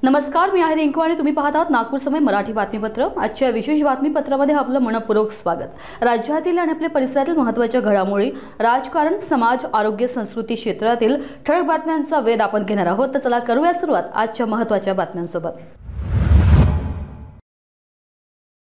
नमस्कार, मी आहे रिंकू आणि तुम्ही पाहत आहात नागपूर समय मराठी बातमीपत्र। आजच्या विशेष बातमीपत्रामध्ये आपलं मनपूर्वक स्वागत। राज्यातील आणि आपल्या परिसरातील महत्त्वाच्या घडामोडी, राजकारण, समाज, आरोग्य, संस्कृती क्षेत्रातील ठळक बातम्यांचा वेध आपण घेणार आहोत। तर चला करूया सुरुवात आजच्या महत्त्वाच्या बातम्यांसोबत।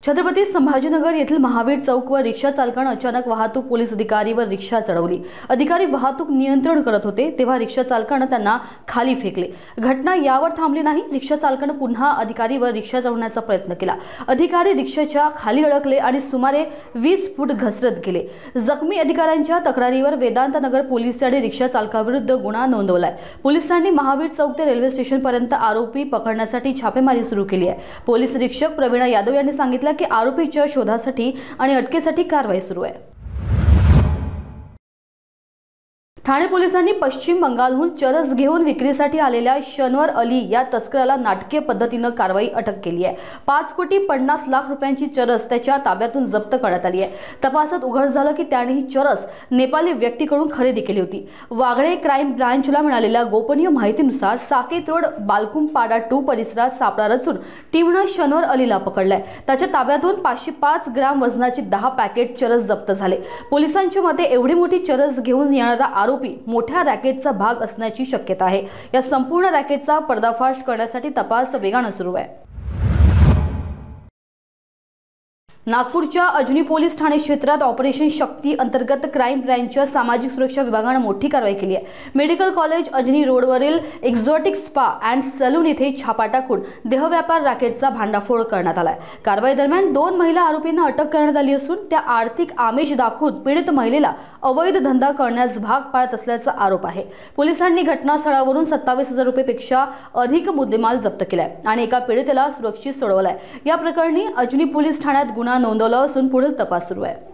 छत्रपती संभाजीनगर येथील महावीर चौकवर रिक्षा चालकाने अचानक वाहतूक पोलीस अधिकारीवर रिक्षा चढवली। अधिकारी वाहतूक नियंत्रण करत होते तेव्हा रिक्षा चालकाने त्यांना खाली फेकले। घटना यावर थांबली नाही, रिक्षा चालकाने पुन्हा अधिकारीवर रिक्षा चढवण्याचा प्रयत्न केला। अधिकारी रिक्षाच्या खाली अडकले आणि सुमारे 20 फूट घसरत गेले। जखमी अधिकाऱ्यांच्या तक्रारीवर वेदांत नगर पोलिसांनी रिक्षा चालकाविरुद्ध गुन्हा नोंदवलाय। पोलिसांनी महावीर चौक ते रेल्वे स्टेशन पर्यंत आरोपी पकडण्यासाठी छापेमारी सुरू केली आहे। पोलीस निरीक्षक प्रवीणा यादव यांनी सांगितले की आरोपीच्या शोधासाठी आणि अटकेसाठी कारवाई सुरू आहे। ठाणे पोलिसांनी पश्चिम बंगालहून चरस घेऊन विक्रीसाठी आलेल्या शनवर अली या तस्कराला नाटकीय पद्धतीने अटक केली आहे। 5,50,00,000 रुपयांची चरस त्याच्या ताब्यातून जप्त करण्यात आली आहे। तपासात उघड झालं की त्याने ही चरस नेपाली व्यक्तीकडून खरेदी केली होती। वागळे क्राईम ब्रांचला मिळालेल्या गोपनीय माहितीनुसार साकेत रोड बालकुंपाडा 2 परिसरात सापळा रचून टीमने शनवर अलीला पकडलाय। त्याच्या ताब्यातून 505 ग्रॅम वजनाची 10 पॅकेट चरस जप्त झाले। पोलिसांच्या मते एवढी मोठी चरस घेऊन येणारा आरोपी मोठ्या रॅकेटचा भाग असण्याची शक्यता आहे। या संपूर्ण रॅकेटचा पर्दाफाश करण्यासाठी तपास वेगाने सुरू आहे। नागपूरच्या अजनी पोलीस ठाणे क्षेत्रात ऑपरेशन शक्ती अंतर्गत क्राईम ब्रांचच्या सामाजिक सुरक्षा विभागाने मोठी कारवाई केली आहे। मेडिकल कॉलेज अजनी रोडवरील एक्झॉटिक स्पा अँड सलून येथे छापा टाकून देहव्यापार रॅकेटचा भांडाफोड करण्यात आलाय। कारवाई दरम्यान 2 महिला आरोपींना अटक करण्यात आली असून त्या आर्थिक आमिष दाखवून पीडित महिलेला अवैध धंदा करण्यास भाग पाडत असल्याचा आरोप आहे। पोलिसांनी घटनास्थळावरून 27,000 रुपयांपेक्षा अधिक मुद्देमाल जप्त केलाय आणि एका पीडितेला सुरक्षित सोडवलाय। या प्रकरणी अजनी पोलीस ठाण्यात गुन्हा नोंदवला असून पुढील तपास सुरू आहे।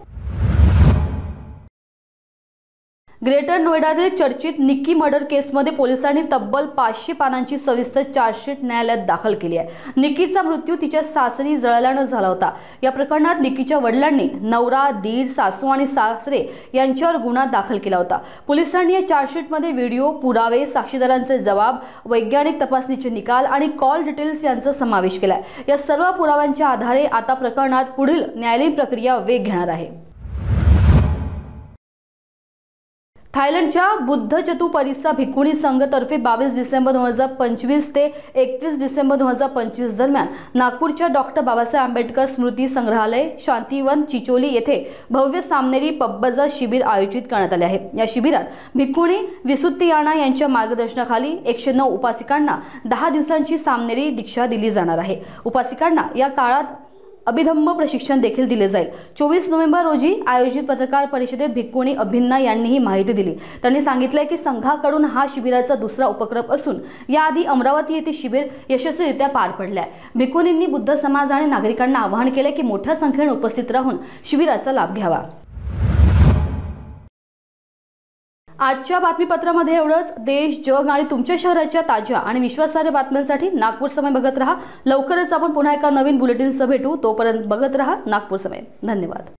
ग्रेटर नोएडातील चर्चित निक्की मर्डर केसमध्ये पोलिसांनी तब्बल 500 पानांची सविस्तर चार्जशीट न्यायालयात दाखल केली आहे। निक्कीचा मृत्यू तिच्या सासरी जळाल्याने झाला होता। या प्रकरणात निक्कीच्या वडिलांनी नवरा, दीर, सासू आणि सासरे यांच्यावर गुन्हा दाखल केला होता। पोलिसांनी या चार्जशीटमध्ये व्हिडिओ, पुरावे, साक्षीदारांचे जबाब, वैज्ञानिक तपासणीचे निकाल आणि कॉल डिटेल्स यांचा समावेश केलाय। या सर्व पुराव्यांच्या आधारे आता प्रकरणात पुढील न्यायालयीन प्रक्रिया वेग घेणार आहे। थायलंडच्या बुद्धचतू परिसा भिक्खुनी संघ तर्फे 22 डिसेंबर 2025 ते 31 डिसेंबर 2025 दरम्यान नागपूरच्या डॉक्टर बाबासाहेब आंबेडकर स्मृती संग्रहालय, शांतिवन, चिचोली येथे भव्य सामनेरी पब्बजा शिबिर आयोजित करण्यात आले आहे। या शिबिरात भिक्खुनी विसुत्तियाना यांच्या मार्गदर्शनाखाली 109 उपासिकांना 10 दिवसांची सामनेरी दीक्षा दिली जाणार आहे। उपासिकांना या काळात अभिधम्म प्रशिक्षण देखील दिले जाईल। 24 नोव्हेंबर रोजी आयोजित पत्रकार परिषदेत भिक्खुनी अभिन्ना यांनी ही माहिती दिली। त्यांनी सांगितले की संघाकडून हा शिबिराचा दुसरा उपक्रम असून याआधी अमरावती येथे शिबिर यशस्वीरित्या पार पडले आहे। भिक्खुनींनी बुद्ध समाज आणि नागरिकांना आवाहन केले की मोठ्या संख्येने उपस्थित राहून शिबिराचा लाभ घ्यावा। आजच्या बातमीपत्रामध्ये एवढंच। देश, जग आणि तुमच्या शहराच्या ताज्या आणि विश्वासार्ह बातम्यांसाठी नागपूर समय बघत रहा। लवकरच आपण पुन्हा एका नवीन बुलेटिनसह भेटू। तोपर्यंत बघत रहा नागपूर समय। धन्यवाद।